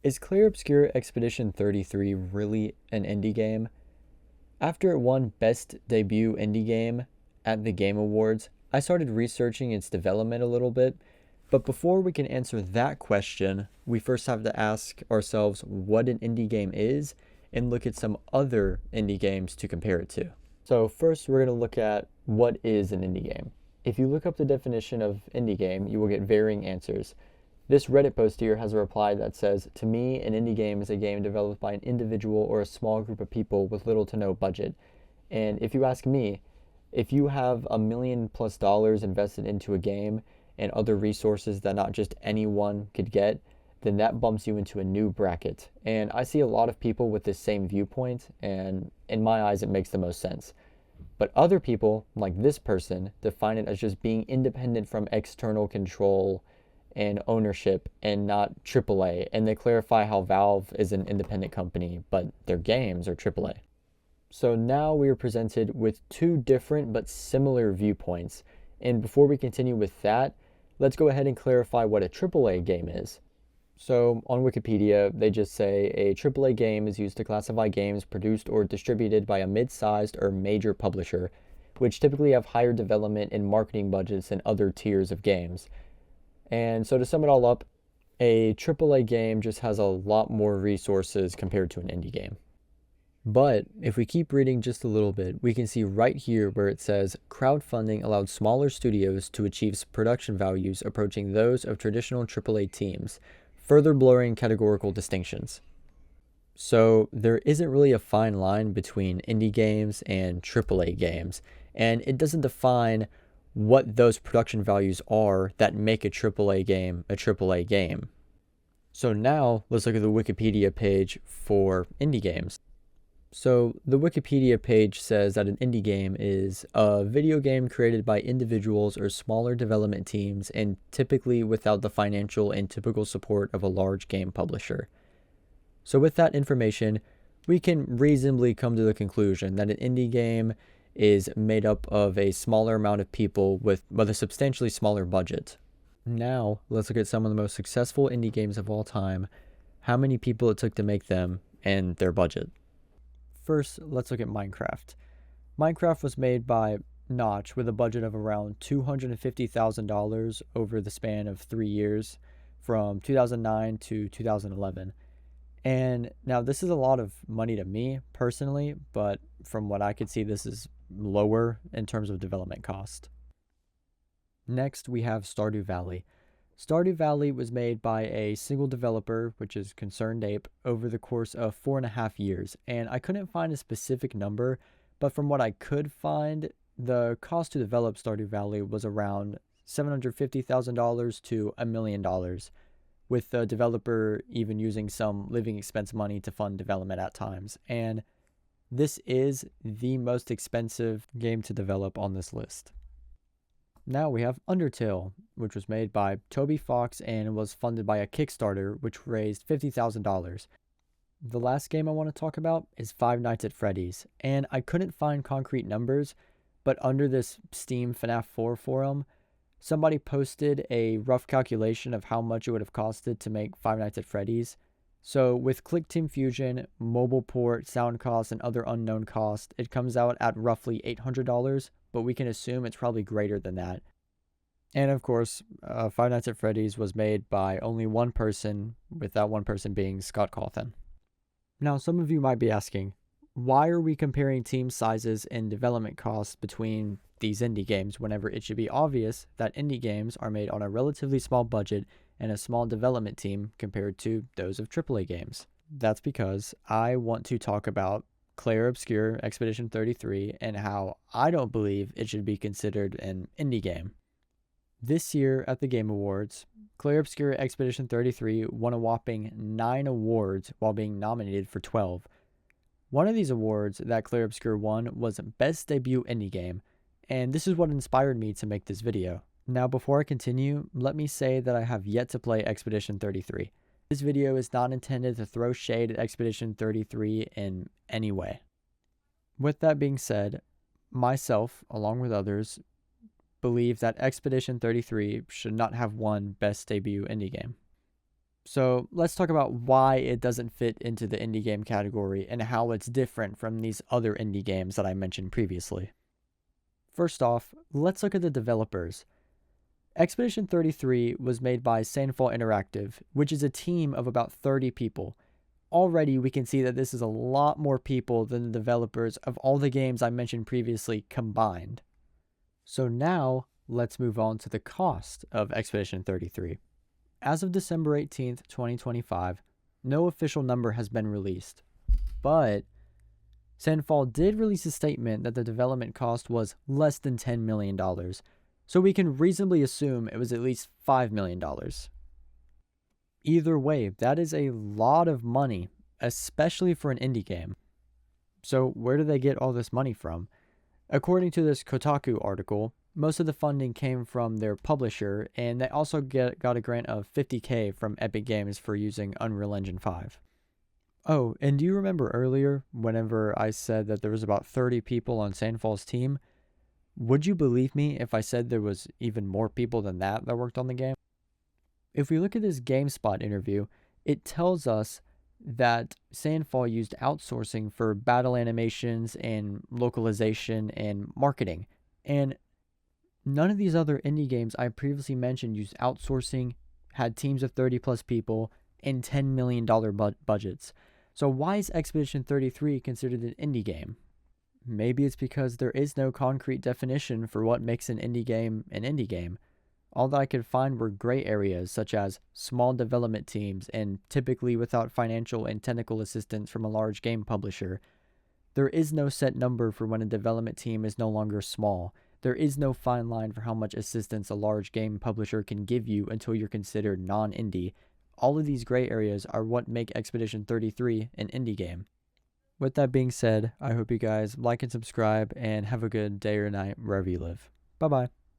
Is Clair Obscur Expedition 33 really an indie game? After it won Best Debut Indie Game at the Game Awards, I started researching its development a little bit, but before we can answer that question, we first have to ask ourselves what an indie game is and look at some other indie games to compare it to. So first we're going to look at what is an indie game. If you look up the definition of indie game, you will get varying answers. This Reddit post here has a reply that says, "To me, an indie game is a game developed by an individual or a small group of people with little to no budget." And if you ask me, if you have $1 million+ invested into a game and other resources that not just anyone could get, then that bumps you into a new bracket. And I see a lot of people with this same viewpoint, and in my eyes, it makes the most sense. But other people, like this person, define it as just being independent from external control and ownership and not AAA. And they clarify how Valve is an independent company, but their games are AAA. So now we are presented with two different but similar viewpoints. And before we continue with that, let's go ahead and clarify what a AAA game is. So on Wikipedia, they just say a AAA game is used to classify games produced or distributed by a mid-sized or major publisher, which typically have higher development and marketing budgets than other tiers of games. And so to sum it all up, a AAA game just has a lot more resources compared to an indie game. But if we keep reading just a little bit, we can see right here where it says crowdfunding allowed smaller studios to achieve production values approaching those of traditional AAA teams, further blurring categorical distinctions. So there isn't really a fine line between indie games and AAA games, and it doesn't define what those production values are that make a AAA game a AAA game. So now let's look at the Wikipedia page for indie games. So the Wikipedia page says that an indie game is a video game created by individuals or smaller development teams and typically without the financial and typical support of a large game publisher. So with that information, we can reasonably come to the conclusion that an indie game is made up of a smaller amount of people with a substantially smaller budget. Now, let's look at some of the most successful indie games of all time, how many people it took to make them, and their budget. First, let's look at Minecraft. Minecraft was made by Notch with a budget of around $250,000 over the span of 3 years, from 2009 to 2011. And now this is a lot of money to me personally, but from what I could see, this is lower in terms of development cost. Next, we have Stardew Valley. Stardew Valley was made by a single developer, which is Concerned Ape, over the course of 4.5 years. And I couldn't find a specific number, but from what I could find, the cost to develop Stardew Valley was around $750,000 to $1 million, with the developer even using some living expense money to fund development at times. And this is the most expensive game to develop on this list. Now we have Undertale, which was made by Toby Fox and was funded by a Kickstarter, which raised $50,000. The last game I want to talk about is Five Nights at Freddy's, and I couldn't find concrete numbers, but under this Steam FNAF 4 forum, somebody posted a rough calculation of how much it would have costed to make Five Nights at Freddy's. So with ClickTeam Fusion, mobile port, sound costs, and other unknown costs, it comes out at roughly $800, but we can assume it's probably greater than that. And of course, Five Nights at Freddy's was made by only one person, with that one person being Scott Cawthon. Now, some of you might be asking, why are we comparing team sizes and development costs between these indie games whenever it should be obvious that indie games are made on a relatively small budget and a small development team compared to those of AAA games? That's because I want to talk about Clair Obscur Expedition 33 and how I don't believe it should be considered an indie game. This year at the Game Awards, Clair Obscur Expedition 33 won a whopping 9 awards while being nominated for 12. One of these awards that Clair Obscur won was Best Debut Indie Game, and this is what inspired me to make this video. Now before I continue, let me say that I have yet to play Expedition 33. This video is not intended to throw shade at Expedition 33 in any way. With that being said, myself, along with others, believe that Expedition 33 should not have won Best Debut Indie Game. So let's talk about why it doesn't fit into the indie game category and how it's different from these other indie games that I mentioned previously. First off, let's look at the developers. Expedition 33 was made by Sandfall Interactive, which is a team of about 30 people. Already we can see that this is a lot more people than the developers of all the games I mentioned previously combined. So now, let's move on to the cost of Expedition 33. As of December 18th, 2025, no official number has been released, but Sandfall did release a statement that the development cost was less than $10 million, so we can reasonably assume it was at least $5 million. Either way, that is a lot of money, especially for an indie game. So where do they get all this money from? According to this Kotaku article, most of the funding came from their publisher, and they also got a grant of $50,000 from Epic Games for using Unreal Engine 5. Oh, and do you remember earlier, whenever I said that there was about 30 people on Sandfall's team? Would you believe me if I said there was even more people than that worked on the game? If we look at this GameSpot interview, it tells us that Sandfall used outsourcing for battle animations and localization and marketing. And none of these other indie games I previously mentioned used outsourcing, had teams of 30 plus people, and $10 million budgets. So why is Expedition 33 considered an indie game? Maybe it's because there is no concrete definition for what makes an indie game an indie game. All that I could find were gray areas such as small development teams and typically without financial and technical assistance from a large game publisher. There is no set number for when a development team is no longer small. There is no fine line for how much assistance a large game publisher can give you until you're considered non-indie. All of these gray areas are what make Expedition 33 an indie game. With that being said, I hope you guys like and subscribe and have a good day or night wherever you live. Bye-bye.